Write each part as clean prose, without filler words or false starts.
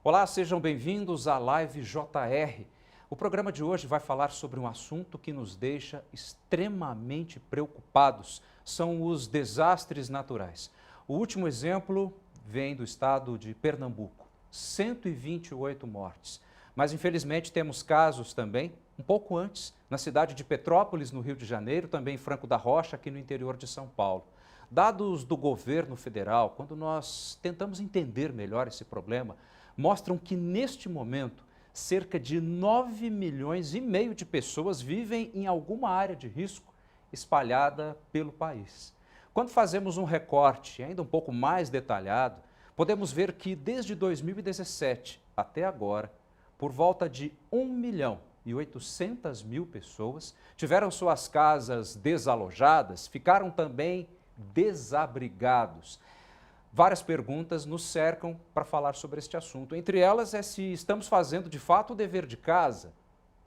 Olá, sejam bem-vindos à Live JR. O programa de hoje vai falar sobre um assunto que nos deixa extremamente preocupados. São os desastres naturais. O último exemplo vem do estado de Pernambuco, 128 mortes. Mas, infelizmente, temos casos também, um pouco antes, na cidade de Petrópolis, no Rio de Janeiro, também em Franco da Rocha, aqui no interior de São Paulo. Dados do governo federal, quando nós tentamos entender melhor esse problema, mostram que, neste momento, cerca de 9,5 milhões de pessoas vivem em alguma área de risco espalhada pelo país. Quando fazemos um recorte ainda um pouco mais detalhado, podemos ver que desde 2017 até agora, por volta de 1.800.000 pessoas tiveram suas casas desalojadas, ficaram também desabrigados. Várias perguntas nos cercam para falar sobre este assunto. Entre elas é se estamos fazendo de fato o dever de casa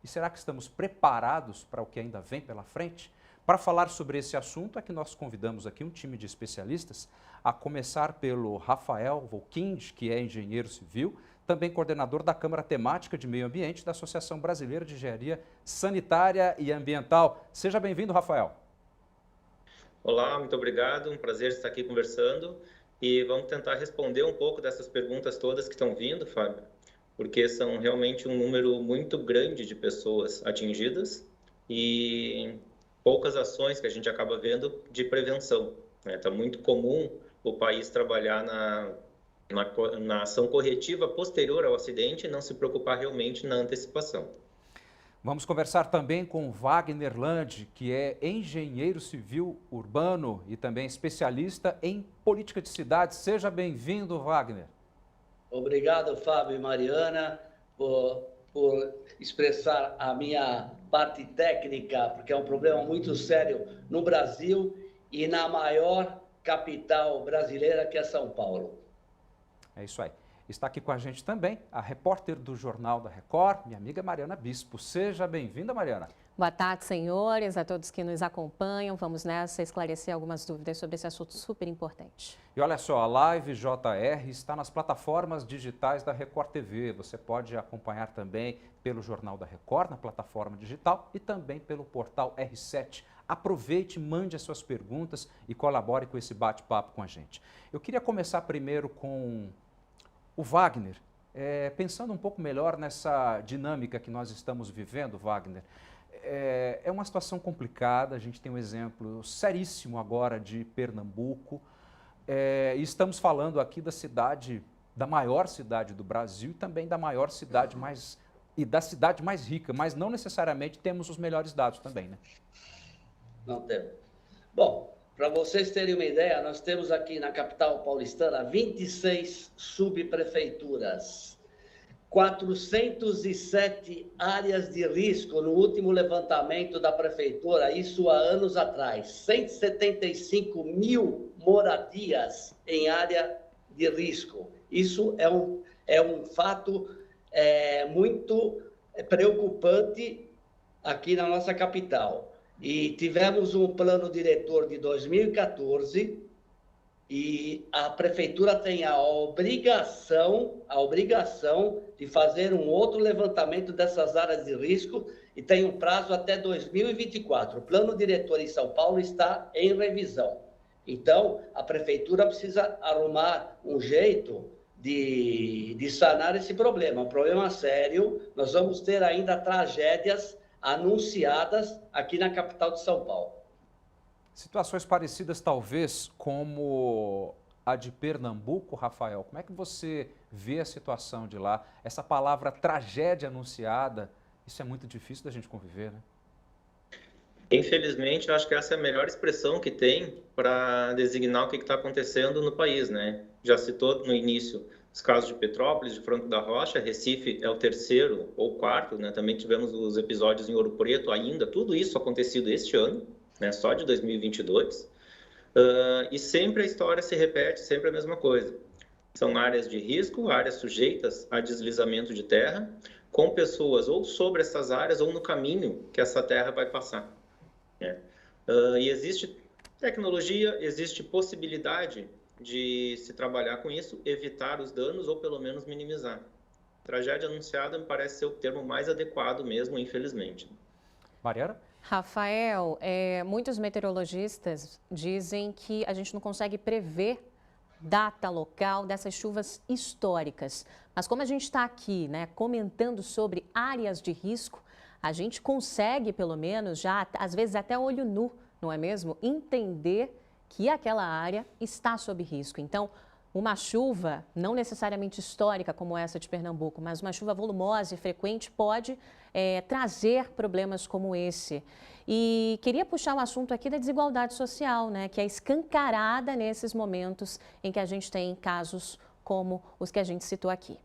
e será que estamos preparados para o que ainda vem pela frente? Para falar sobre esse assunto é que nós convidamos aqui um time de especialistas, a começar pelo Rafael Volkind, que é engenheiro civil, também coordenador da Câmara Temática de Meio Ambiente da Associação Brasileira de Engenharia Sanitária e Ambiental. Seja bem-vindo, Rafael. Olá, muito obrigado. Um prazer estar aqui conversando. E vamos tentar responder um pouco dessas perguntas todas que estão vindo, Fábio, porque são realmente um número muito grande de pessoas atingidas e poucas ações que a gente acaba vendo de prevenção. Está muito comum o país trabalhar na ação corretiva posterior ao acidente e não se preocupar realmente na antecipação. Vamos conversar também com Wagner Landi, que é engenheiro civil urbano e também especialista em política de cidades. Seja bem-vindo, Wagner. Obrigado, Fábio e Mariana, por expressar a minha parte técnica, porque é um problema muito sério no Brasil e na maior capital brasileira, que é São Paulo. É isso aí. Está aqui com a gente também a repórter do Jornal da Record, minha amiga Mariana Bispo. Seja bem-vinda, Mariana. Boa tarde, senhores, a todos que nos acompanham. Vamos nessa esclarecer algumas dúvidas sobre esse assunto super importante. E olha só, a Live JR está nas plataformas digitais da Record TV. Você pode acompanhar também pelo Jornal da Record, na plataforma digital e também pelo portal R7. Aproveite, mande as suas perguntas e colabore com esse bate-papo com a gente. Eu queria começar primeiro com o Wagner, pensando um pouco melhor nessa dinâmica que nós estamos vivendo, Wagner. É uma situação complicada, a gente tem um exemplo seríssimo agora de Pernambuco, e estamos falando aqui da maior cidade do Brasil e também da maior cidade da cidade mais rica, mas não necessariamente temos os melhores dados também, né? Não temos. Bom, para vocês terem uma ideia, nós temos aqui na capital paulistana 26 subprefeituras, 407 áreas de risco no último levantamento da prefeitura, isso há anos atrás, 175 mil moradias em área de risco. Isso é um fato muito preocupante aqui na nossa capital. E tivemos um plano diretor de 2014 e a prefeitura tem a obrigação de fazer um outro levantamento dessas áreas de risco e tem um prazo até 2024. O plano diretor em São Paulo está em revisão. Então, a prefeitura precisa arrumar um jeito de sanar esse problema. Um problema sério, nós vamos ter ainda tragédias anunciadas aqui na capital de São Paulo. Situações parecidas, talvez, como a de Pernambuco, Rafael. Como é que você vê a situação de lá? Essa palavra tragédia anunciada, isso é muito difícil da gente conviver, né? Infelizmente, eu acho que essa é a melhor expressão que tem para designar o que está acontecendo no país, né? Já citou no início os casos de Petrópolis, de Franco da Rocha, Recife é o terceiro ou quarto, né? Também tivemos os episódios em Ouro Preto ainda, tudo isso acontecido este ano, né? Só de 2022. E sempre a história se repete, sempre a mesma coisa. São áreas de risco, áreas sujeitas a deslizamento de terra, com pessoas ou sobre essas áreas ou no caminho que essa terra vai passar. E existe tecnologia, existe possibilidade de se trabalhar com isso, evitar os danos ou pelo menos minimizar. Tragédia anunciada me parece ser o termo mais adequado mesmo, infelizmente. Mariana? Rafael, muitos meteorologistas dizem que a gente não consegue prever data local dessas chuvas históricas. Mas como a gente está aqui, né, comentando sobre áreas de risco, a gente consegue, pelo menos, já, às vezes até olho nu, não é mesmo? Entender que aquela área está sob risco. Então, uma chuva, não necessariamente histórica como essa de Pernambuco, mas uma chuva volumosa e frequente pode trazer problemas como esse. E queria puxar o assunto aqui da desigualdade social, né, que é escancarada nesses momentos em que a gente tem casos como os que a gente citou aqui.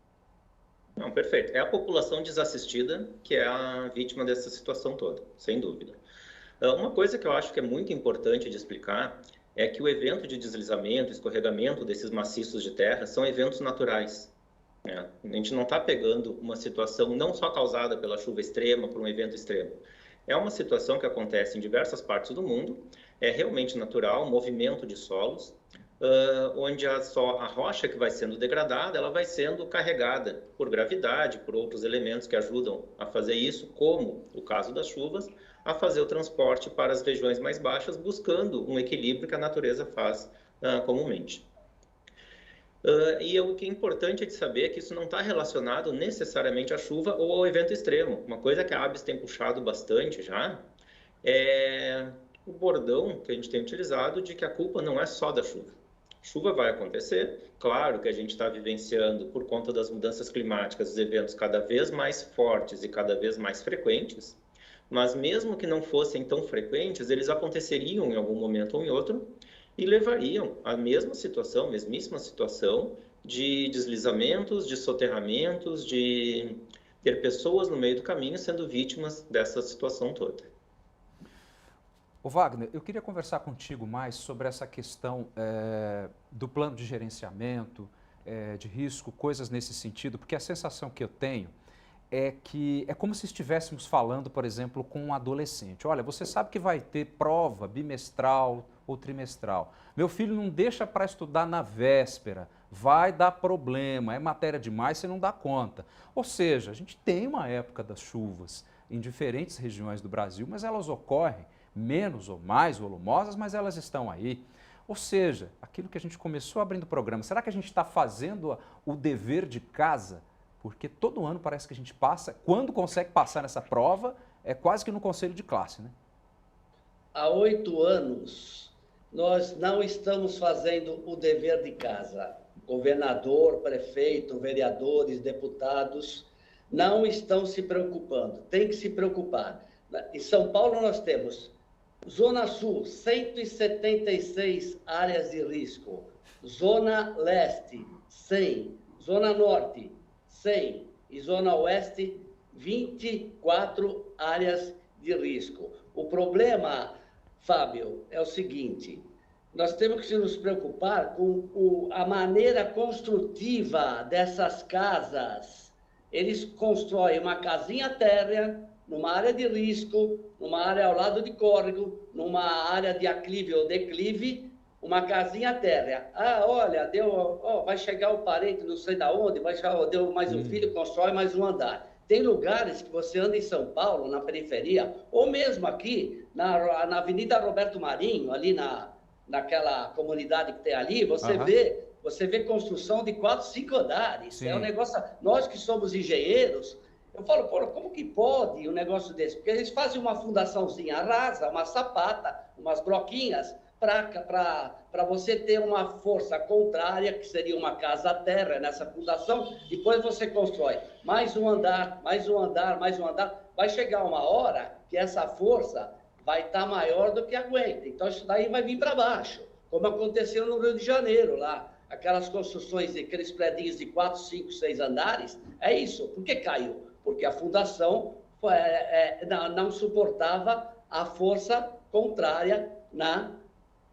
Não, perfeito. É a população desassistida que é a vítima dessa situação toda, sem dúvida. Uma coisa que eu acho que é muito importante de explicar é que o evento de deslizamento, escorregamento desses maciços de terra são eventos naturais. Né? A gente não está pegando uma situação não só causada pela chuva extrema, por um evento extremo. É uma situação que acontece em diversas partes do mundo, é realmente natural, um movimento de solos, onde a rocha que vai sendo degradada, ela vai sendo carregada por gravidade, por outros elementos que ajudam a fazer isso, como o caso das chuvas, a fazer o transporte para as regiões mais baixas, buscando um equilíbrio que a natureza faz comumente. E o que é importante de saber é que isso não está relacionado necessariamente à chuva ou ao evento extremo. Uma coisa que a ABS tem puxado bastante já é o bordão que a gente tem utilizado de que a culpa não é só da chuva. Chuva vai acontecer, claro que a gente está vivenciando, por conta das mudanças climáticas, os eventos cada vez mais fortes e cada vez mais frequentes, mas mesmo que não fossem tão frequentes, eles aconteceriam em algum momento ou em outro e levariam à mesma situação, mesmíssima situação de deslizamentos, de soterramentos, de ter pessoas no meio do caminho sendo vítimas dessa situação toda. Ô Wagner, eu queria conversar contigo mais sobre essa questão do plano de gerenciamento, de risco, coisas nesse sentido, porque a sensação que eu tenho é que é como se estivéssemos falando, por exemplo, com um adolescente. Olha, você sabe que vai ter prova bimestral ou trimestral. Meu filho não deixa para estudar na véspera, vai dar problema, é matéria demais, você não dá conta. Ou seja, a gente tem uma época das chuvas em diferentes regiões do Brasil, mas elas ocorrem menos ou mais volumosas, mas elas estão aí. Ou seja, aquilo que a gente começou abrindo o programa, será que a gente está fazendo o dever de casa? Porque todo ano parece que a gente passa, quando consegue passar nessa prova, é quase que no conselho de classe, né? Há 8 anos, nós não estamos fazendo o dever de casa. Governador, prefeito, vereadores, deputados, não estão se preocupando. Tem que se preocupar. Em São Paulo nós temos Zona Sul, 176 áreas de risco. Zona Leste, 100. Zona Norte, 100. E Zona Oeste, 24 áreas de risco. O problema, Fábio, é o seguinte: nós temos que nos preocupar com a maneira construtiva dessas casas. Eles constroem uma casinha térrea, numa área de risco, numa área ao lado de córrego, numa área de aclive ou declive, uma casinha térrea. Ah, olha, vai chegar o parente não sei da onde, deu mais um filho, constrói mais um andar. Tem lugares que você anda em São Paulo, na periferia, ou mesmo aqui, na Avenida Roberto Marinho, ali naquela comunidade que tem ali, você vê construção de 4, 5 andares. Sim. É um negócio... Nós que somos engenheiros, eu falo, pô, como que pode um negócio desse? Porque eles fazem uma fundaçãozinha rasa, uma sapata, umas broquinhas, para você ter uma força contrária, que seria uma casa-terra nessa fundação, depois você constrói mais um andar, mais um andar, mais um andar. Vai chegar uma hora que essa força vai estar maior do que aguenta. Então, isso daí vai vir para baixo, como aconteceu no Rio de Janeiro, lá. Aquelas construções, aqueles prédios de 4, 5, 6 andares, é isso. Por que caiu? Porque a fundação não suportava a força contrária na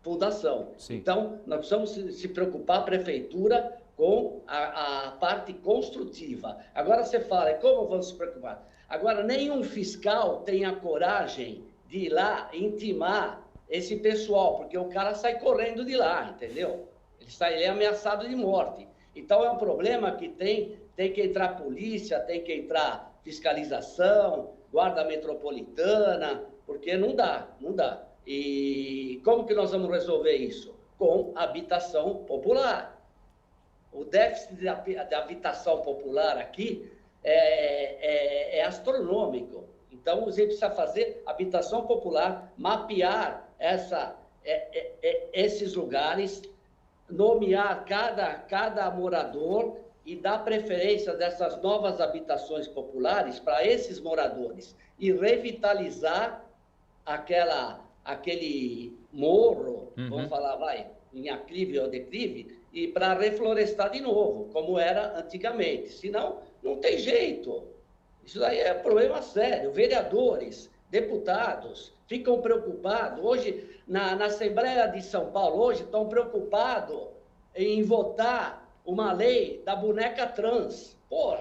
fundação. Sim. Então, nós precisamos se preocupar, a prefeitura, com a parte construtiva. Agora você fala, como vamos se preocupar? Agora, nenhum fiscal tem a coragem de ir lá intimar esse pessoal, porque o cara sai correndo de lá, entendeu? Ele é ameaçado de morte. Então, é um problema que tem que entrar polícia, tem que entrar fiscalização, guarda metropolitana, porque não dá. E como que nós vamos resolver isso? Com habitação popular. O déficit de habitação popular aqui é astronômico. Então, a gente precisa fazer habitação popular, mapear esses lugares, nomear cada morador e dar preferência dessas novas habitações populares para esses moradores e revitalizar aquele morro, vamos falar, em aclive ou declive, e para reflorestar de novo, como era antigamente. Senão, não tem jeito. Isso daí é um problema sério. Vereadores, deputados ficam preocupados. Hoje, na Assembleia de São Paulo, hoje estão preocupados em votar uma lei da boneca trans. Pô,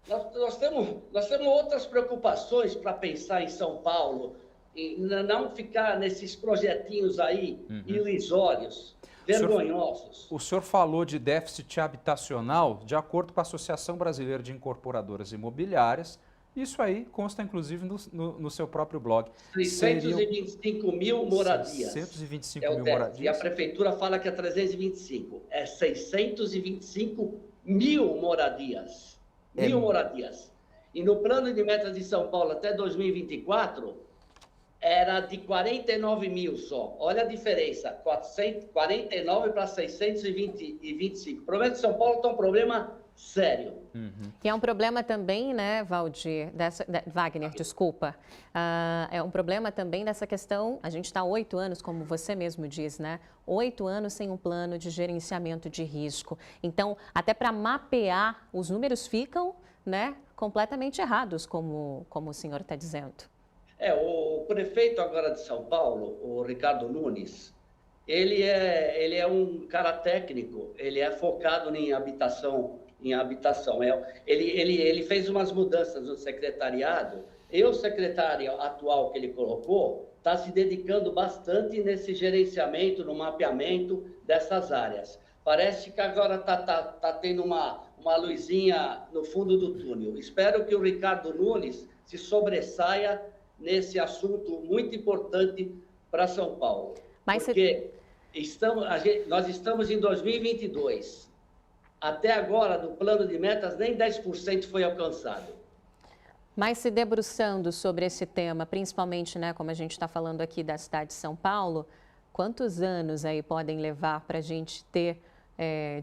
nós temos outras preocupações para pensar em São Paulo, e não ficar nesses projetinhos aí irrisórios, vergonhosos. O senhor falou de déficit habitacional. De acordo com a Associação Brasileira de Incorporadoras Imobiliárias, isso aí consta inclusive no seu próprio blog. 625 mil moradias. 625 mil moradias. E a prefeitura fala que é 325. É 625 mil moradias. Mil moradias. E no plano de metas de São Paulo até 2024, era de 49 mil só. Olha a diferença, 449 para 625. O problema de São Paulo está um problema sério. E é um problema também, né, Valdir, Wagner, desculpa, é um problema também dessa questão, a gente está 8 anos, como você mesmo diz, né, 8 anos sem um plano de gerenciamento de risco. Então, até para mapear, os números ficam, né, completamente errados, como o senhor está dizendo. O prefeito agora de São Paulo, o Ricardo Nunes, ele é um cara técnico, ele é focado em habitação. Ele fez umas mudanças no secretariado, e o secretário atual que ele colocou está se dedicando bastante nesse gerenciamento, no mapeamento dessas áreas. Parece que agora está tendo uma luzinha no fundo do túnel. Espero que o Ricardo Nunes se sobressaia nesse assunto muito importante para São Paulo. Porque nós estamos em 2022. Até agora, no plano de metas, nem 10% foi alcançado. Mas se debruçando sobre esse tema, principalmente, né, como a gente está falando aqui da cidade de São Paulo, quantos anos aí podem levar para a gente ter,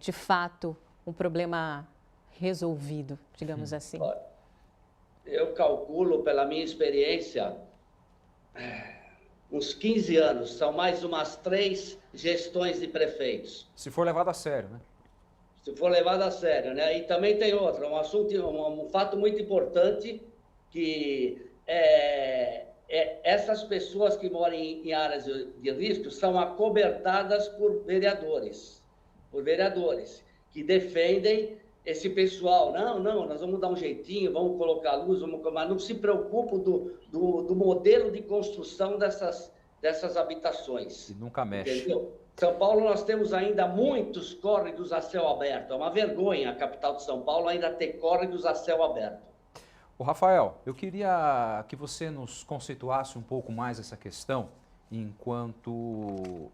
de fato, um problema resolvido, digamos assim? Eu calculo, pela minha experiência, uns 15 anos. São mais umas 3 gestões de prefeitos. Se for levado a sério, né? Se for levado a sério, né? E também tem outra, um fato muito importante, que essas pessoas que moram em áreas de risco são acobertadas por vereadores que defendem esse pessoal. Não, nós vamos dar um jeitinho, vamos colocar luz, mas não se preocupam do modelo de construção dessas habitações. E nunca mexe. Entendeu? São Paulo, nós temos ainda muitos córregos a céu aberto. É uma vergonha a capital de São Paulo ainda ter córregos a céu aberto. Ô Rafael, eu queria que você nos conceituasse um pouco mais essa questão, enquanto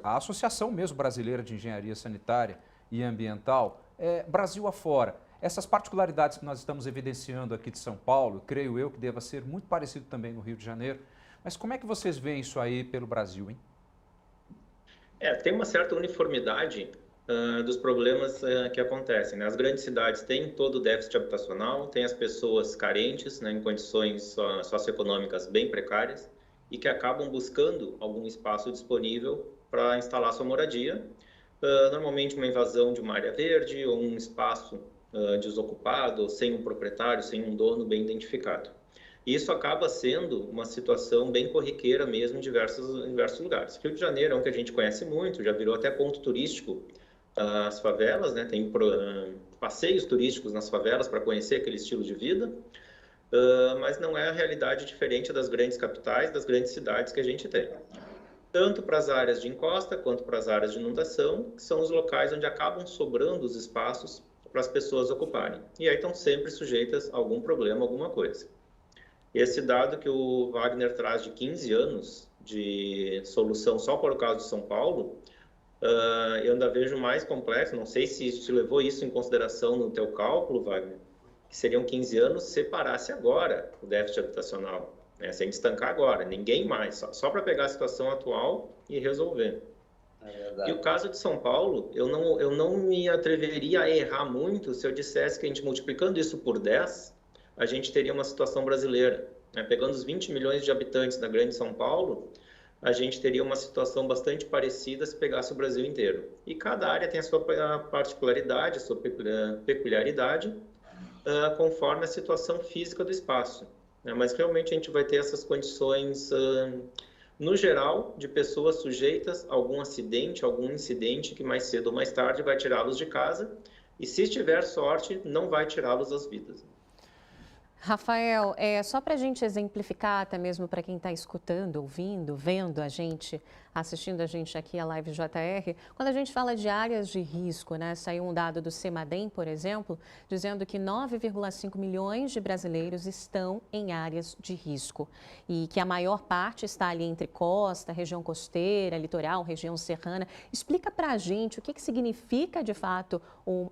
a Associação mesmo Brasileira de Engenharia Sanitária e Ambiental, Brasil afora, essas particularidades que nós estamos evidenciando aqui de São Paulo, creio eu que deva ser muito parecido também no Rio de Janeiro, mas como é que vocês veem isso aí pelo Brasil, hein? Tem uma certa uniformidade dos problemas que acontecem, né? As grandes cidades têm todo o déficit habitacional, têm as pessoas carentes, né, em condições socioeconômicas bem precárias e que acabam buscando algum espaço disponível para instalar sua moradia, normalmente uma invasão de uma área verde ou um espaço desocupado, sem um proprietário, sem um dono bem identificado. E isso acaba sendo uma situação bem corriqueira mesmo em diversos lugares. Rio de Janeiro é um que a gente conhece muito, já virou até ponto turístico as favelas, né? Tem passeios turísticos nas favelas para conhecer aquele estilo de vida, mas não é a realidade diferente das grandes capitais, das grandes cidades que a gente tem. tanto para as áreas de encosta quanto para as áreas de inundação, que são os locais onde acabam sobrando os espaços para as pessoas ocuparem. E aí estão sempre sujeitas a algum problema, alguma coisa. Esse dado que o Wagner traz de 15 anos de solução só por causa de São Paulo, eu ainda vejo mais complexo, não sei se te levou isso em consideração no teu cálculo, Wagner, que seriam 15 anos se parasse agora o déficit habitacional, né? Sem estancar agora, ninguém mais, só para pegar a situação atual e resolver. E o caso de São Paulo, eu não me atreveria a errar muito se eu dissesse que a gente multiplicando isso por 10, a gente teria uma situação brasileira, né? Pegando os 20 milhões de habitantes da grande São Paulo, a gente teria uma situação bastante parecida se pegasse o Brasil inteiro. E cada área tem a sua particularidade, a sua peculiaridade, conforme a situação física do espaço, né? Mas realmente a gente vai ter essas condições, no geral, de pessoas sujeitas a algum acidente, algum incidente que mais cedo ou mais tarde vai tirá-los de casa e, se tiver sorte, não vai tirá-los das vidas. Rafael, só para a gente exemplificar, até mesmo para quem está escutando, ouvindo, vendo a gente, assistindo a gente aqui a Live JR, quando a gente fala de áreas de risco, né? Saiu um dado do CEMADEM, por exemplo, dizendo que 9,5 milhões de brasileiros estão em áreas de risco e que a maior parte está ali entre costa, região costeira, litoral, região serrana. Explica para a gente o que significa, de fato,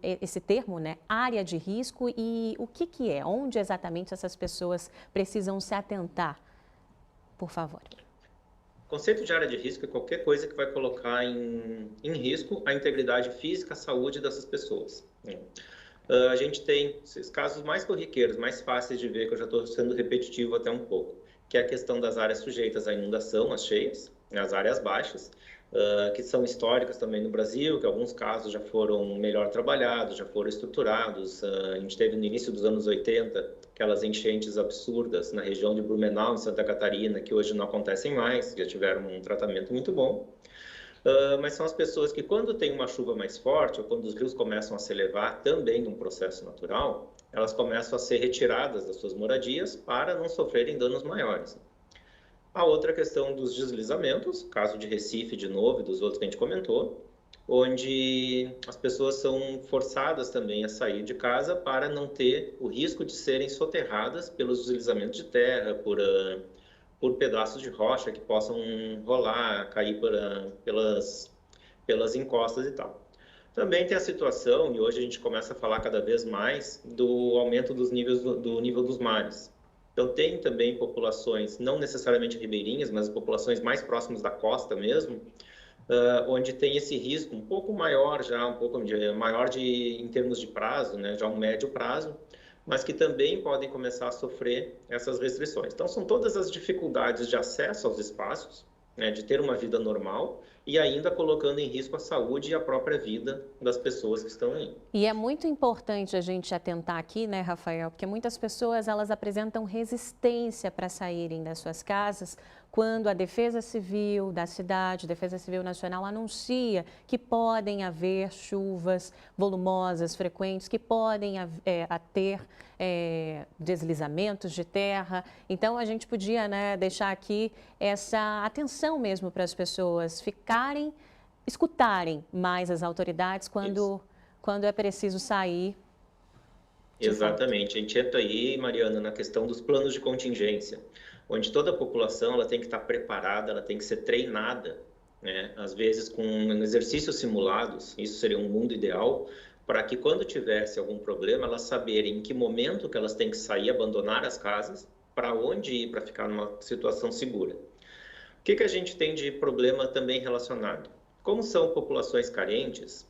esse termo, né? Área de risco e o que é, onde exatamente essas pessoas precisam se atentar, por favor. O conceito de área de risco é qualquer coisa que vai colocar em risco a integridade física, a saúde dessas pessoas. A gente tem os casos mais corriqueiros, mais fáceis de ver, que eu já estou sendo repetitivo até um pouco, que é a questão das áreas sujeitas à inundação, as cheias, as áreas baixas, que são históricas também no Brasil, que em alguns casos já foram melhor trabalhados, já foram estruturados. A gente teve no início dos anos 80 aquelas enchentes absurdas na região de Blumenau, em Santa Catarina, que hoje não acontecem mais, já tiveram um tratamento muito bom. Mas são as pessoas que, quando tem uma chuva mais forte, ou quando os rios começam a se elevar, também num processo natural, elas começam a ser retiradas das suas moradias para não sofrerem danos maiores. A outra questão dos deslizamentos, caso de Recife de novo e dos outros que a gente comentou, onde as pessoas são forçadas também a sair de casa para não ter o risco de serem soterradas pelos deslizamentos de terra, por pedaços de rocha que possam rolar, cair pelas encostas e tal. Também tem a situação, e hoje a gente começa a falar cada vez mais, do aumento dos níveis do nível dos mares. Então, tem também populações, não necessariamente ribeirinhas, mas populações mais próximas da costa mesmo, onde tem esse risco um pouco maior já, maior em termos de prazo, né, já um médio prazo, mas que também podem começar a sofrer essas restrições. Então, são todas as dificuldades de acesso aos espaços, né, de ter uma vida normal e ainda colocando em risco a saúde e a própria vida das pessoas que estão aí. E é muito importante a gente atentar aqui, né, Rafael, porque muitas pessoas elas apresentam resistência para saírem das suas casas quando a Defesa Civil da cidade, Defesa Civil Nacional, anuncia que podem haver chuvas volumosas, frequentes, que podem ter deslizamentos de terra. Então, a gente podia, né, deixar aqui essa atenção mesmo para as pessoas escutarem mais as autoridades quando é preciso sair. Exatamente. A gente entra aí, Mariana, na questão dos planos de contingência, onde toda a população ela tem que estar preparada, ela tem que ser treinada, né? Às vezes com exercícios simulados, isso seria um mundo ideal, para que quando tivesse algum problema, elas saberem em que momento que elas têm que sair, abandonar as casas, para onde ir para ficar numa situação segura. O que a gente tem de problema também relacionado? Como são populações carentes,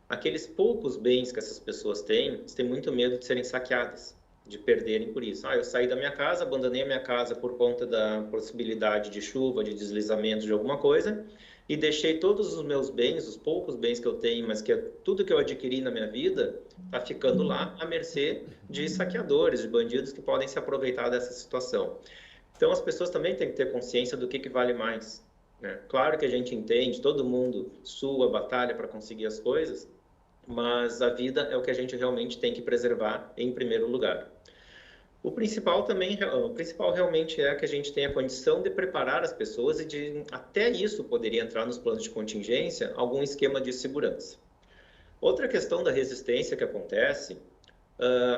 aqueles poucos bens que essas pessoas têm, eles têm muito medo de serem saqueadas, de perderem por isso. Eu saí da minha casa, abandonei a minha casa por conta da possibilidade de chuva, de deslizamento de alguma coisa, e deixei todos os meus bens, os poucos bens que eu tenho, mas que tudo que eu adquiri na minha vida, está ficando lá à mercê de saqueadores, de bandidos que podem se aproveitar dessa situação. Então, as pessoas também têm que ter consciência do que vale mais, né? Claro que a gente entende, todo mundo sua, batalha para conseguir as coisas, mas a vida é o que a gente realmente tem que preservar em primeiro lugar. O principal realmente é que a gente tenha a condição de preparar as pessoas e até isso poderia entrar nos planos de contingência, algum esquema de segurança. Outra questão da resistência que acontece,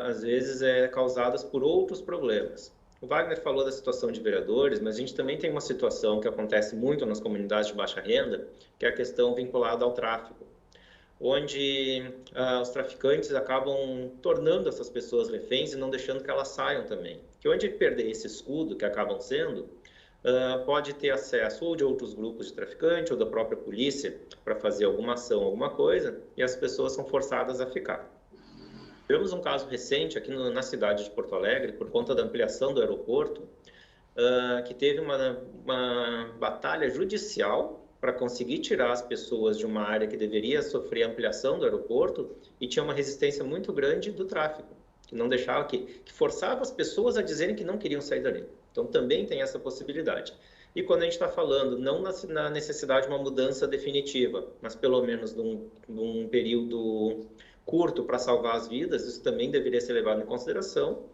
às vezes é causada por outros problemas. O Wagner falou da situação de vereadores, mas a gente também tem uma situação que acontece muito nas comunidades de baixa renda, que é a questão vinculada ao tráfico, onde os traficantes acabam tornando essas pessoas reféns e não deixando que elas saiam também. Que onde perder esse escudo que acabam sendo, pode ter acesso ou de outros grupos de traficantes ou da própria polícia para fazer alguma ação, alguma coisa, e as pessoas são forçadas a ficar. Tivemos um caso recente aqui na cidade de Porto Alegre, por conta da ampliação do aeroporto, que teve uma batalha judicial para conseguir tirar as pessoas de uma área que deveria sofrer ampliação do aeroporto e tinha uma resistência muito grande do tráfico, que não deixava, que forçava as pessoas a dizerem que não queriam sair dali. Então também tem essa possibilidade. E quando a gente está falando, não na necessidade de uma mudança definitiva, mas pelo menos num período curto para salvar as vidas, isso também deveria ser levado em consideração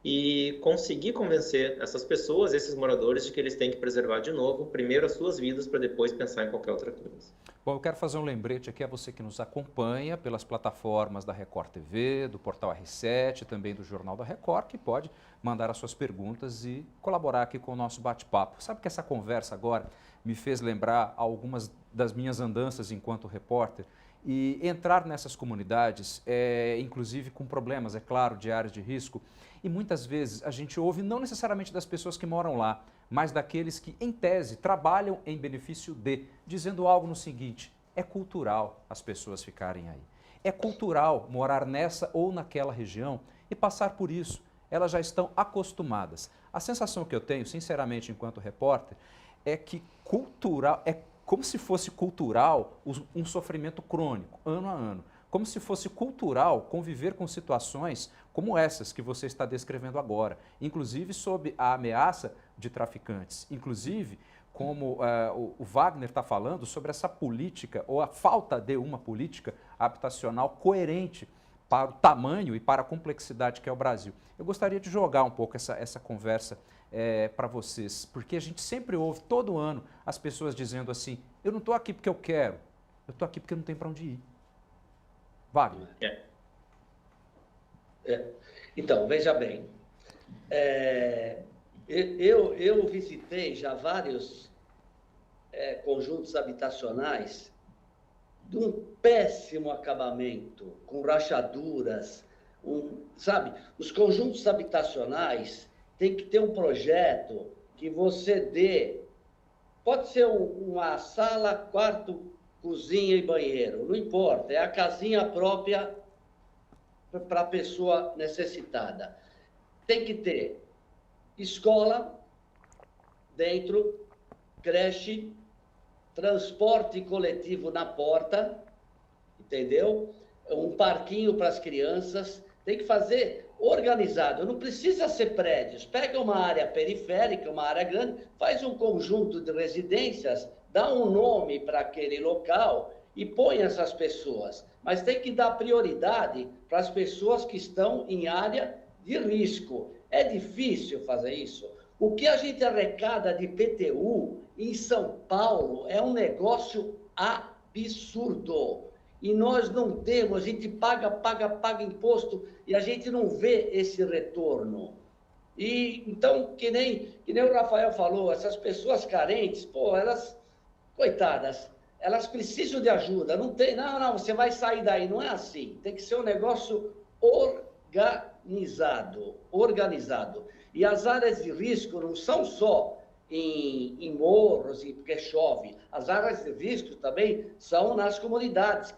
e conseguir convencer essas pessoas, esses moradores, de que eles têm que preservar de novo, primeiro as suas vidas, para depois pensar em qualquer outra coisa. Bom, eu quero fazer um lembrete aqui a você que nos acompanha pelas plataformas da Record TV, do Portal R7, também do Jornal da Record, que pode mandar as suas perguntas e colaborar aqui com o nosso bate-papo. Sabe que essa conversa agora me fez lembrar algumas das minhas andanças enquanto repórter e entrar nessas comunidades, inclusive com problemas, é claro, de áreas de risco, e muitas vezes a gente ouve não necessariamente das pessoas que moram lá, mas daqueles que, em tese, trabalham em benefício dizendo algo no seguinte: é cultural as pessoas ficarem aí. É cultural morar nessa ou naquela região e passar por isso. Elas já estão acostumadas. A sensação que eu tenho, sinceramente, enquanto repórter, é que cultural, é como se fosse cultural um sofrimento crônico, ano a ano. Como se fosse cultural conviver com situações como essas que você está descrevendo agora, inclusive sob a ameaça de traficantes, inclusive como o Wagner está falando sobre essa política ou a falta de uma política habitacional coerente para o tamanho e para a complexidade que é o Brasil. Eu gostaria de jogar um pouco essa conversa para vocês, porque a gente sempre ouve todo ano as pessoas dizendo assim: eu não estou aqui porque eu quero, eu estou aqui porque não tem para onde ir. Wagner. Então, veja bem, eu visitei já vários conjuntos habitacionais de um péssimo acabamento, com rachaduras, sabe? Os conjuntos habitacionais têm que ter um projeto que você dê, pode ser uma sala, quarto, cozinha e banheiro, não importa, é a casinha própria para a pessoa necessitada. Tem que ter escola dentro, creche, transporte coletivo na porta, entendeu? Um parquinho para as crianças, tem que fazer organizado, não precisa ser prédios. Pega uma área periférica, uma área grande, faz um conjunto de residências, dá um nome para aquele local e põe essas pessoas. Mas tem que dar prioridade para as pessoas que estão em área de risco. É difícil fazer isso. O que a gente arrecada de PTU em São Paulo é um negócio absurdo. E nós não temos, a gente paga imposto e a gente não vê esse retorno. E então, que nem o Rafael falou, essas pessoas carentes, pô, elas, coitadas, elas precisam de ajuda. Não, você vai sair daí, não é assim. Tem que ser um negócio organizado. E as áreas de risco não são só em morros, porque chove. As áreas de risco também são nas comunidades,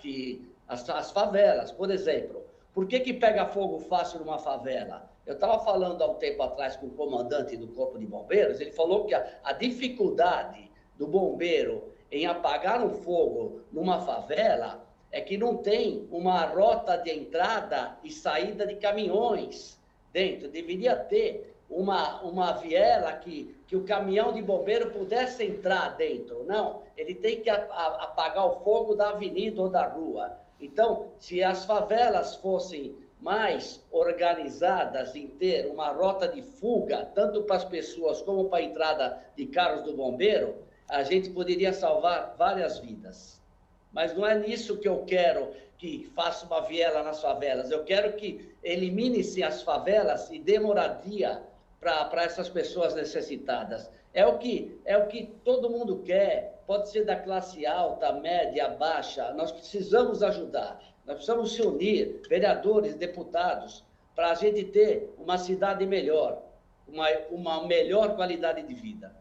as favelas, por exemplo. Por que pega fogo fácil numa favela? Eu estava falando há um tempo atrás com o comandante do Corpo de Bombeiros, ele falou que a dificuldade do bombeiro em apagar um fogo numa favela é que não tem uma rota de entrada e saída de caminhões dentro. Deveria ter uma viela que o caminhão de bombeiro pudesse entrar dentro. Não, ele tem que apagar o fogo da avenida ou da rua. Então, se as favelas fossem mais organizadas em ter uma rota de fuga, tanto para as pessoas como para a entrada de carros do bombeiro, a gente poderia salvar várias vidas. Mas não é nisso que eu quero que faça uma viela nas favelas. Eu quero que elimine-se as favelas e dê moradia para essas pessoas necessitadas. É o que todo mundo quer, pode ser da classe alta, média, baixa. Nós precisamos ajudar, nós precisamos se unir, vereadores, deputados, para a gente ter uma cidade melhor, uma melhor qualidade de vida.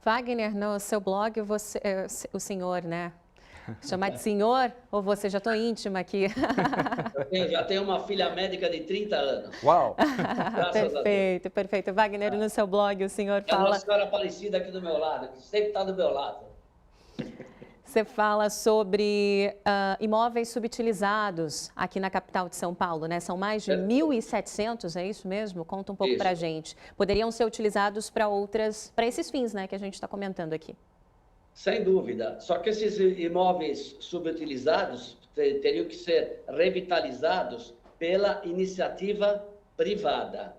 Wagner, no seu blog, você, o senhor, né? Chamar de senhor ou você? Já estou íntima aqui. Eu já tenho uma filha médica de 30 anos. Uau! Perfeito, perfeito. Wagner, no seu blog o senhor fala... É uma senhora Aparecida aqui do meu lado, que sempre está do meu lado. Você fala sobre imóveis subutilizados aqui na capital de São Paulo, né? São mais de 1.700, é isso mesmo? Conta um pouco para a gente. Poderiam ser utilizados para esses fins, né, que a gente está comentando aqui. Sem dúvida. Só que esses imóveis subutilizados teriam que ser revitalizados pela iniciativa privada,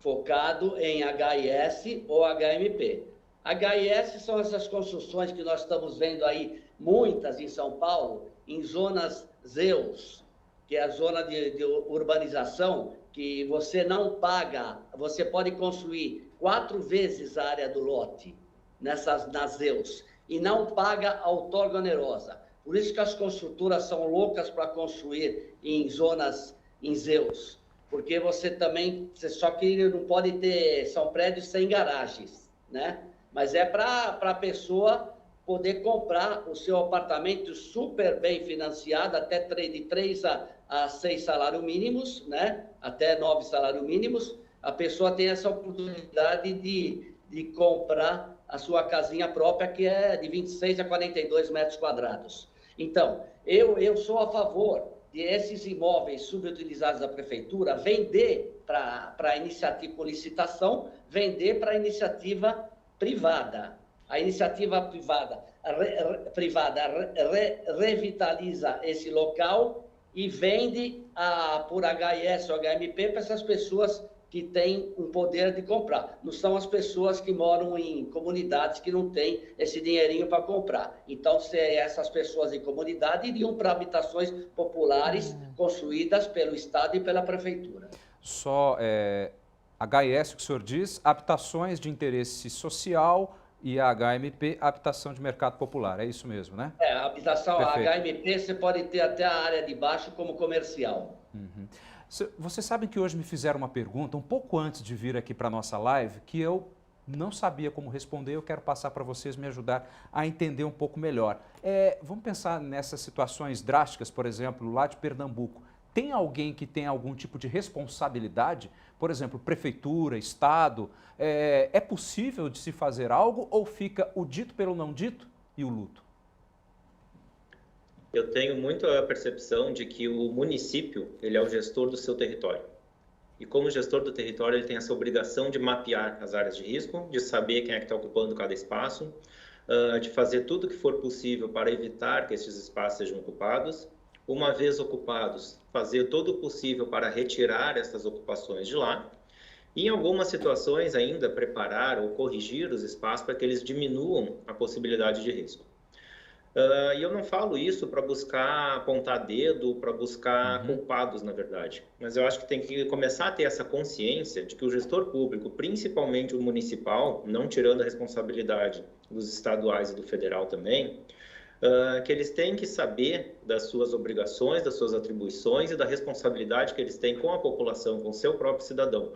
focado em HIS ou HMP. HIS são essas construções que nós estamos vendo aí, muitas em São Paulo, em zonas ZEUS, que é a zona de urbanização, que você não paga, você pode construir 4 vezes a área do lote, nas ZEUS, e não paga a outorga onerosa. Por isso que as construtoras são loucas para construir em zonas em ZEUS, porque você só que não pode ter, são prédios sem garagens, né? Mas é para a pessoa poder comprar o seu apartamento super bem financiado, até de 3 a 6 salários mínimos, né? Até 9 salários mínimos, a pessoa tem essa oportunidade de comprar a sua casinha própria, que é de 26 a 42 metros quadrados. Então, eu sou a favor de esses imóveis subutilizados da prefeitura vender para a iniciativa por licitação, vender para a iniciativa privada. A iniciativa privada revitaliza esse local e vende por HIS ou HMP para essas pessoas que têm um poder de comprar. Não são as pessoas que moram em comunidades que não têm esse dinheirinho para comprar. Então, essas pessoas em comunidade iriam para habitações populares construídas pelo Estado e pela Prefeitura. Só HIS, que o senhor diz, habitações de interesse social, e a HMP, habitação de mercado popular. É isso mesmo, né? A habitação, Perfeito. A HMP, você pode ter até a área de baixo como comercial. Uhum. Vocês sabem que hoje me fizeram uma pergunta, um pouco antes de vir aqui para a nossa live, que eu não sabia como responder, eu quero passar para vocês me ajudar a entender um pouco melhor. Vamos pensar nessas situações drásticas, por exemplo, lá de Pernambuco. Tem alguém que tem algum tipo de responsabilidade? Por exemplo, prefeitura, estado, é possível de se fazer algo ou fica o dito pelo não dito e o luto? Eu tenho muito a percepção de que o município, ele é o gestor do seu território. E como gestor do território, ele tem essa obrigação de mapear as áreas de risco, de saber quem é que está ocupando cada espaço, de fazer tudo o que for possível para evitar que esses espaços sejam ocupados. Uma vez ocupados, fazer todo o possível para retirar essas ocupações de lá. E em algumas situações ainda preparar ou corrigir os espaços para que eles diminuam a possibilidade de risco. E eu não falo isso para buscar apontar dedo, para buscar culpados, na verdade. Mas eu acho que tem que começar a ter essa consciência de que o gestor público, principalmente o municipal, não tirando a responsabilidade dos estaduais e do federal também, que eles têm que saber das suas obrigações, das suas atribuições e da responsabilidade que eles têm com a população, com o seu próprio cidadão.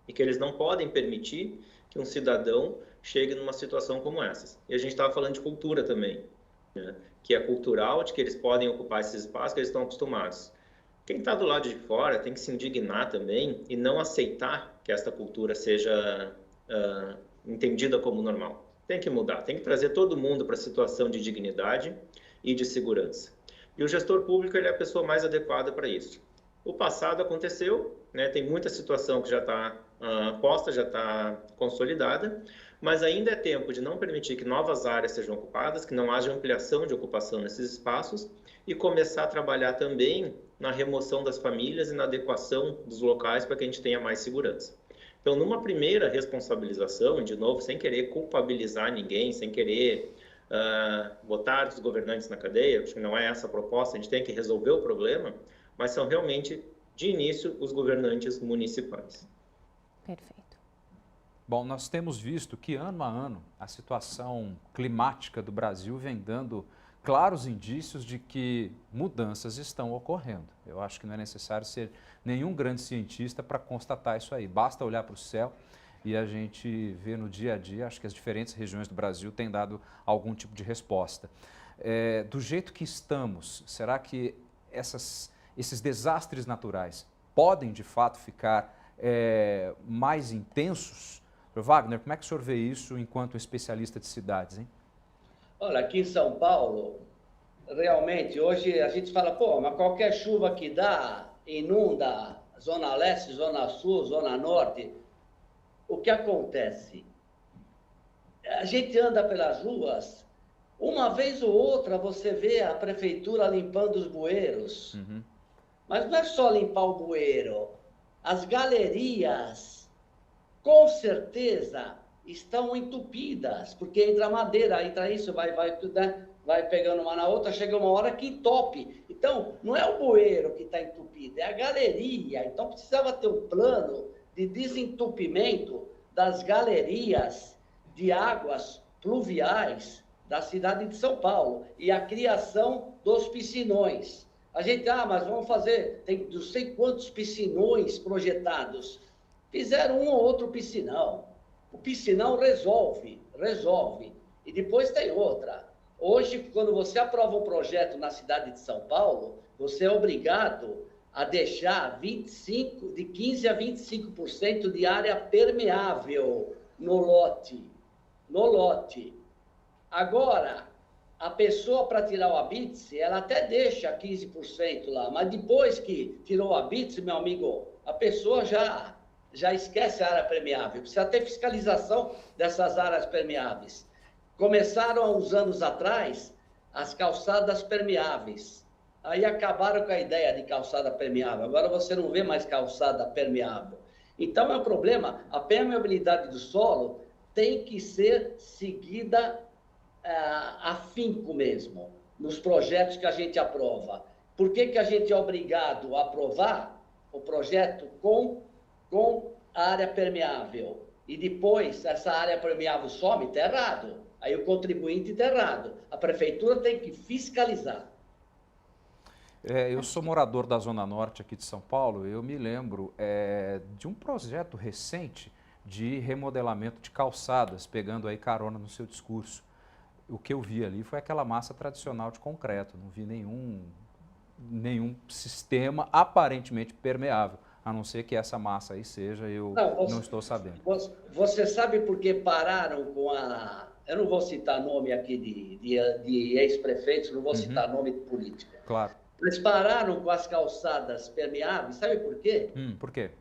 E que eles não podem permitir que um cidadão chegue numa situação como essa. E a gente estava falando de cultura também, né? Que é cultural, de que eles podem ocupar esses espaços que eles estão acostumados. Quem está do lado de fora tem que se indignar também e não aceitar que esta cultura seja entendida como normal. Tem que mudar, tem que trazer todo mundo para a situação de dignidade e de segurança. E o gestor público ele é a pessoa mais adequada para isso. O passado aconteceu, né? Tem muita situação que já está posta, já está consolidada, Mas ainda é tempo de não permitir que novas áreas sejam ocupadas, que não haja ampliação de ocupação nesses espaços e começar a trabalhar também na remoção das famílias e na adequação dos locais para que a gente tenha mais segurança. Então, numa primeira responsabilização, de novo, sem querer culpabilizar ninguém, sem querer botar os governantes na cadeia, acho que não é essa a proposta, a gente tem que resolver o problema, mas são realmente, de início, os governantes municipais. Perfeito. Bom, nós temos visto que ano a ano a situação climática do Brasil vem dando claros indícios de que mudanças estão ocorrendo. Eu acho que não é necessário ser nenhum grande cientista para constatar isso aí. Basta olhar para o céu e a gente vê no dia a dia, acho que as diferentes regiões do Brasil têm dado algum tipo de resposta. Do jeito que estamos, será que esses desastres naturais podem de fato ficar mais intensos? Wagner, como é que o senhor vê isso enquanto especialista de cidades, hein? Olha, aqui em São Paulo, realmente, hoje a gente fala, pô, mas qualquer chuva que dá, inunda Zona Leste, Zona Sul, Zona Norte. O que acontece? A gente anda pelas ruas, uma vez ou outra você vê a prefeitura limpando os bueiros. Uhum. Mas não é só limpar o bueiro. As galerias, com certeza, estão entupidas, porque entra madeira, entra isso, vai tudo, né? Vai pegando uma na outra, chega uma hora que entope. Então, não é o bueiro que está entupido, é a galeria. Então, precisava ter um plano de desentupimento das galerias de águas pluviais da cidade de São Paulo e a criação dos piscinões. A gente, mas vamos fazer, tem não sei quantos piscinões projetados. Fizeram um ou outro piscinão. O piscinão resolve. E depois tem outra. Hoje, quando você aprova um projeto na cidade de São Paulo, você é obrigado a deixar de 15% a 25% de área permeável no lote. Agora, a pessoa, para tirar o habite, ela até deixa 15% lá, mas depois que tirou o habite, meu amigo, a pessoa já esquece a área permeável. Precisa ter fiscalização dessas áreas permeáveis. Começaram há uns anos atrás as calçadas permeáveis. Aí acabaram com a ideia de calçada permeável. Agora você não vê mais calçada permeável. Então é um problema. A permeabilidade do solo tem que ser seguida afinco mesmo, nos projetos que a gente aprova. Por que a gente é obrigado a aprovar o projeto com a área permeável? E depois essa área permeável some, está errado. Aí o contribuinte está errado. A prefeitura tem que fiscalizar. Eu sou morador da Zona Norte aqui de São Paulo. Eu me lembro de um projeto recente de remodelamento de calçadas, pegando aí carona no seu discurso. O que eu vi ali foi aquela massa tradicional de concreto. Não vi nenhum sistema aparentemente permeável. A não ser que essa massa aí seja, não estou sabendo. Você sabe por que pararam com a... Eu não vou citar nome aqui de ex-prefeitos, não vou citar nome de político. Claro. Eles pararam com as calçadas permeáveis, sabe por quê? Por quê?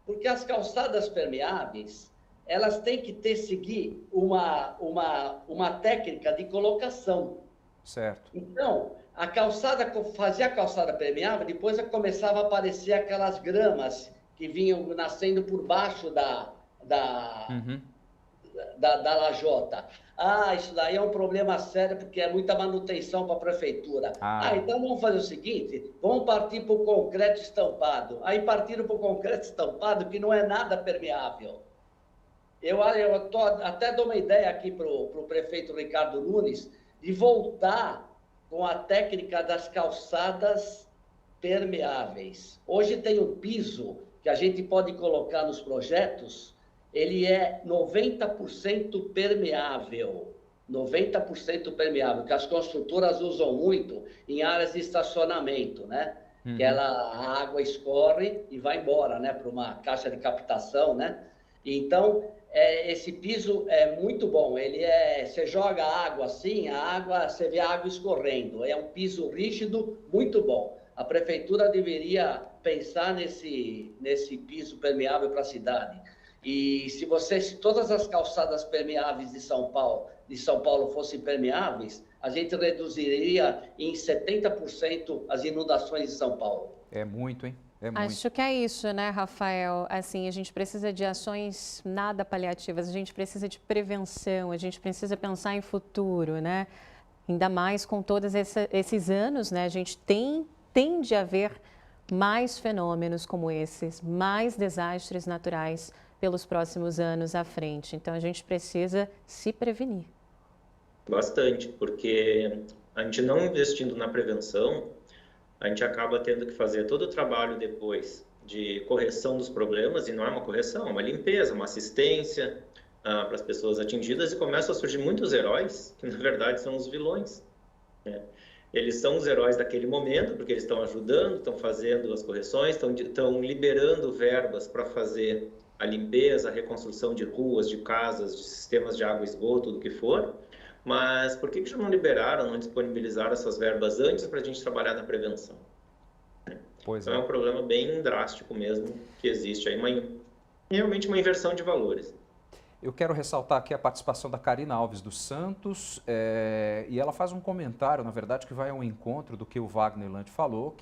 Porque as calçadas permeáveis, elas têm que seguir uma técnica de colocação. Certo. Então, fazia a calçada permeável, depois começava a aparecer aquelas gramas que vinham nascendo por baixo da lajota. Isso daí é um problema sério, porque é muita manutenção para a prefeitura. Então vamos fazer o seguinte, vamos partir para o concreto estampado. Aí partiram para o concreto estampado, que não é nada permeável. Eu até dou uma ideia aqui para o prefeito Ricardo Nunes, de voltar com a técnica das calçadas permeáveis. Hoje tem um piso que a gente pode colocar nos projetos, ele é 90% permeável. 90% permeável, que as construtoras usam muito em áreas de estacionamento, né? Que a água escorre e vai embora, né? Para uma caixa de captação, né? Então, esse piso é muito bom. Você joga água assim, você vê a água escorrendo. É um piso rígido, muito bom. A prefeitura deveria pensar nesse piso permeável para a cidade. E se todas as calçadas permeáveis de São Paulo fossem permeáveis, a gente reduziria em 70% as inundações de São Paulo. É muito, hein? É muito. Acho que é isso, né, Rafael? Assim, a gente precisa de ações nada paliativas, a gente precisa de prevenção, a gente precisa pensar em futuro, né? Ainda mais com todos esses anos, né? A gente tende a ver mais fenômenos como esses, mais desastres naturais pelos próximos anos à frente. Então, a gente precisa se prevenir. Bastante, porque a gente não investindo na prevenção, a gente acaba tendo que fazer todo o trabalho depois de correção dos problemas, e não é uma correção, é uma limpeza, uma assistência para as pessoas atingidas, e começam a surgir muitos heróis, que na verdade são os vilões, né? Eles são os heróis daquele momento, porque eles estão ajudando, estão fazendo as correções, estão liberando verbas para fazer a limpeza, a reconstrução de ruas, de casas, de sistemas de água e esgoto, do que for. Mas por que já não liberaram, não disponibilizaram essas verbas antes para a gente trabalhar na prevenção? Então é um problema bem drástico mesmo que existe aí, realmente uma inversão de valores. Eu quero ressaltar aqui a participação da Karina Alves dos Santos, e ela faz um comentário, na verdade, que vai ao encontro do que o Wagner Lante falou,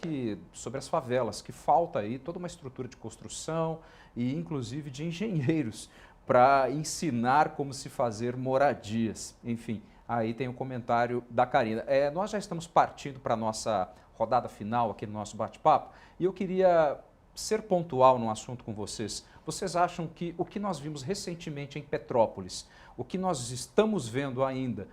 sobre as favelas, que falta aí toda uma estrutura de construção e inclusive de engenheiros para ensinar como se fazer moradias. Enfim, aí tem o comentário da Karina. Nós já estamos partindo para a nossa rodada final aqui no nosso bate-papo e eu queria ser pontual no assunto com vocês. Vocês acham que o que nós vimos recentemente em Petrópolis, o que nós estamos vendo ainda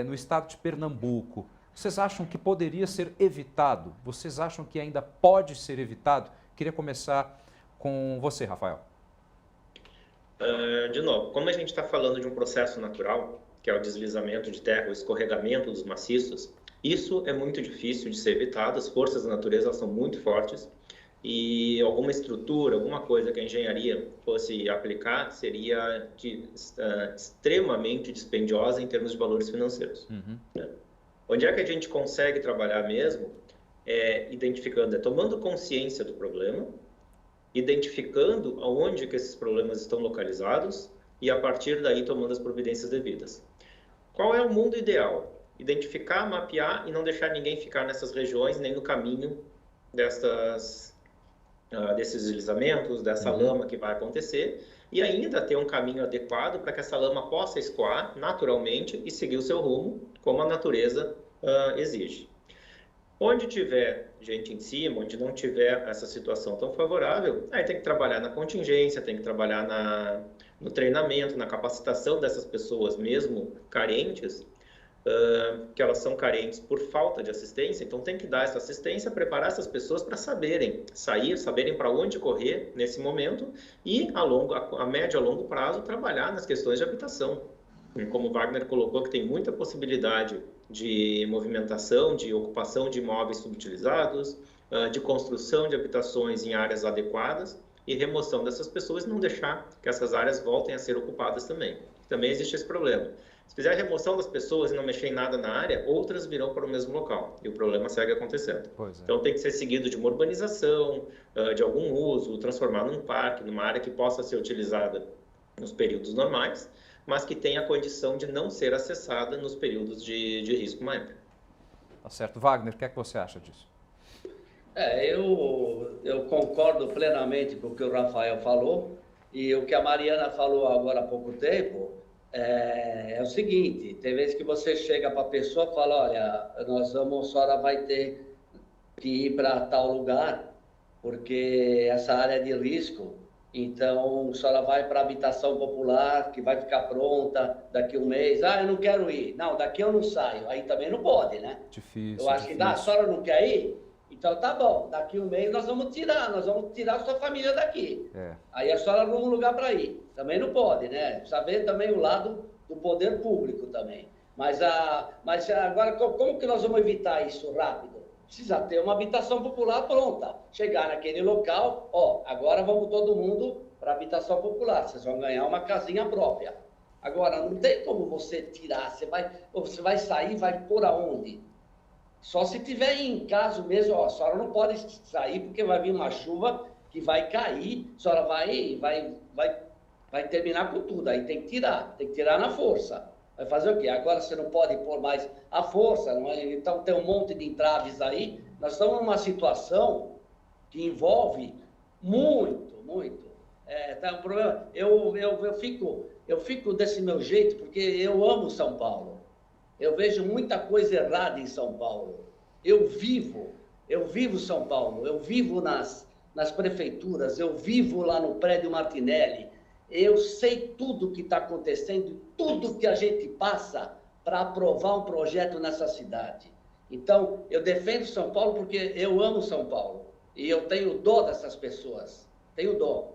no estado de Pernambuco, vocês acham que poderia ser evitado? Vocês acham que ainda pode ser evitado? Queria começar com você, Rafael. De novo, como a gente está falando de um processo natural, que é o deslizamento de terra, o escorregamento dos maciços, isso é muito difícil de ser evitado, as forças da natureza são muito fortes, e alguma estrutura, alguma coisa que a engenharia fosse aplicar seria extremamente dispendiosa em termos de valores financeiros. Né? Onde é que a gente consegue trabalhar mesmo? Identificando, tomando consciência do problema, identificando aonde que esses problemas estão localizados e, a partir daí, tomando as providências devidas. Qual é o mundo ideal? Identificar, mapear e não deixar ninguém ficar nessas regiões, nem no caminho desses deslizamentos, dessa lama que vai acontecer, e ainda ter um caminho adequado para que essa lama possa escoar naturalmente e seguir o seu rumo, como a natureza exige. Onde tiver gente em cima, onde não tiver essa situação tão favorável, aí tem que trabalhar na contingência, tem que trabalhar no treinamento, na capacitação dessas pessoas, mesmo carentes, que elas são carentes por falta de assistência, então tem que dar essa assistência, preparar essas pessoas para saberem sair, saberem para onde correr nesse momento e a médio e a longo prazo trabalhar nas questões de habitação. Como o Wagner colocou, que tem muita possibilidade de movimentação, de ocupação de imóveis subutilizados, de construção de habitações em áreas adequadas e remoção dessas pessoas e não deixar que essas áreas voltem a ser ocupadas também. Também existe esse problema. Se fizer a remoção das pessoas e não mexer em nada na área, outras virão para o mesmo local e o problema segue acontecendo. Então tem que ser seguido de uma urbanização, de algum uso, transformar num parque, numa área que possa ser utilizada nos períodos normais, mas que tenha a condição de não ser acessada nos períodos de risco maior. Tá certo. Wagner, o que é que você acha disso? Eu concordo plenamente com o que o Rafael falou, e o que a Mariana falou agora há pouco tempo é o seguinte: tem vezes que você chega para a pessoa e fala, olha, a senhora vai ter que ir para tal lugar, porque essa área é de risco. Então, a senhora vai para a habitação popular, que vai ficar pronta daqui a um mês. Eu não quero ir. Não, daqui eu não saio. Aí também não pode, né? Difícil. Eu acho que a senhora não quer ir? Então, tá bom. Daqui a um mês nós vamos tirar a sua família daqui. Aí a senhora arruma um lugar para ir. Também não pode, né? Precisa ver também o lado do poder público também. Mas agora, como que nós vamos evitar isso rápido? Precisa ter uma habitação popular pronta. Chegar naquele local, agora vamos todo mundo para a habitação popular. Vocês vão ganhar uma casinha própria. Agora, não tem como você tirar. Você vai sair, vai por aonde? Só se tiver em caso mesmo, a senhora não pode sair porque vai vir uma chuva que vai cair. A senhora vai vai terminar com tudo. Aí tem que tirar na força. Vai fazer o quê? Agora você não pode pôr mais a força, não é? Então tem um monte de entraves aí. Nós estamos numa situação que envolve muito. Tá um problema. Eu fico desse meu jeito porque eu amo São Paulo. Eu vejo muita coisa errada em São Paulo. Eu vivo São Paulo. Eu vivo nas prefeituras. Eu vivo lá no prédio Martinelli. Eu sei tudo o que está acontecendo, tudo que a gente passa para aprovar um projeto nessa cidade. Então, eu defendo São Paulo porque eu amo São Paulo. E eu tenho dó dessas pessoas. Tenho dó.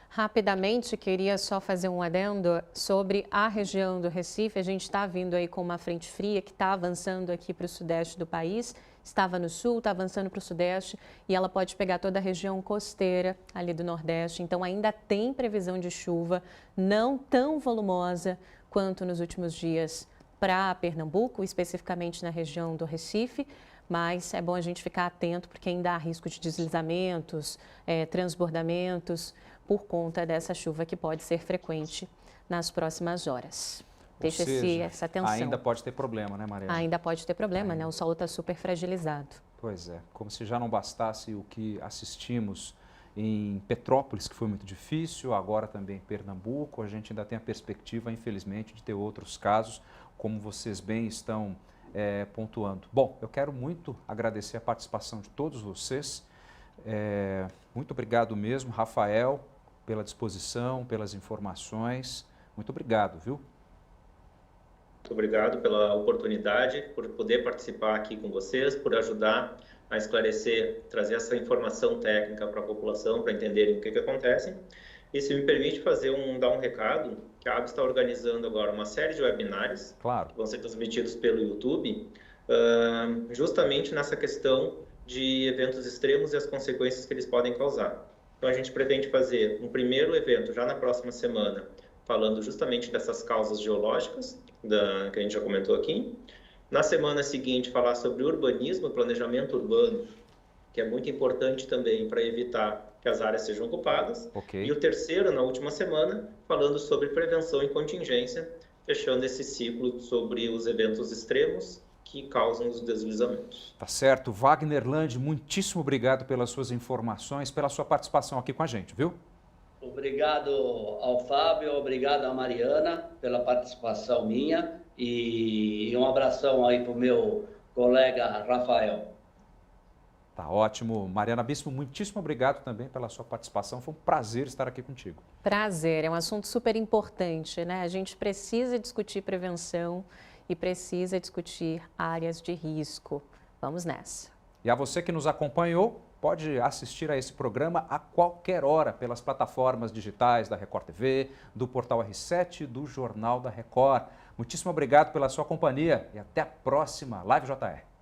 Rapidamente, queria só fazer um adendo sobre a região do Recife. A gente está vindo aí com uma frente fria que está avançando aqui para o sudeste do país. Estava no sul, está avançando para o sudeste e ela pode pegar toda a região costeira ali do nordeste. Então ainda tem previsão de chuva, não tão volumosa quanto nos últimos dias para Pernambuco, especificamente na região do Recife. Mas é bom a gente ficar atento porque ainda há risco de deslizamentos, transbordamentos por conta dessa chuva que pode ser frequente nas próximas horas. Deixa-se essa atenção. Ainda pode ter problema, né, Mariana? Ainda pode ter problema, né? O solo está super fragilizado. Pois é, como se já não bastasse o que assistimos em Petrópolis, que foi muito difícil, agora também em Pernambuco, a gente ainda tem a perspectiva, infelizmente, de ter outros casos, como vocês bem estão pontuando. Bom, eu quero muito agradecer a participação de todos vocês. Muito obrigado mesmo, Rafael, pela disposição, pelas informações. Muito obrigado, viu? Muito obrigado pela oportunidade, por poder participar aqui com vocês, por ajudar a esclarecer, trazer essa informação técnica para a população, para entenderem o que acontece. E se me permite dar um recado, que a ABS está organizando agora uma série de webinários, claro, que vão ser transmitidos pelo YouTube, justamente nessa questão de eventos extremos e as consequências que eles podem causar. Então, a gente pretende fazer um primeiro evento já na próxima semana, falando justamente dessas causas geológicas, que a gente já comentou aqui. Na semana seguinte, falar sobre urbanismo, planejamento urbano, que é muito importante também para evitar que as áreas sejam ocupadas. Okay. E o terceiro, na última semana, falando sobre prevenção e contingência, fechando esse ciclo sobre os eventos extremos que causam os deslizamentos. Tá certo. Wagner Landi, muitíssimo obrigado pelas suas informações, pela sua participação aqui com a gente, viu? Obrigado ao Fábio, obrigado à Mariana pela participação minha e um abração aí para o meu colega Rafael. Tá ótimo. Mariana Bispo, muitíssimo obrigado também pela sua participação. Foi um prazer estar aqui contigo. Prazer, é um assunto super importante, né? A gente precisa discutir prevenção e precisa discutir áreas de risco. Vamos nessa. E a você que nos acompanhou, pode assistir a esse programa a qualquer hora pelas plataformas digitais da Record TV, do Portal R7 e do Jornal da Record. Muitíssimo obrigado pela sua companhia e até a próxima Live JR.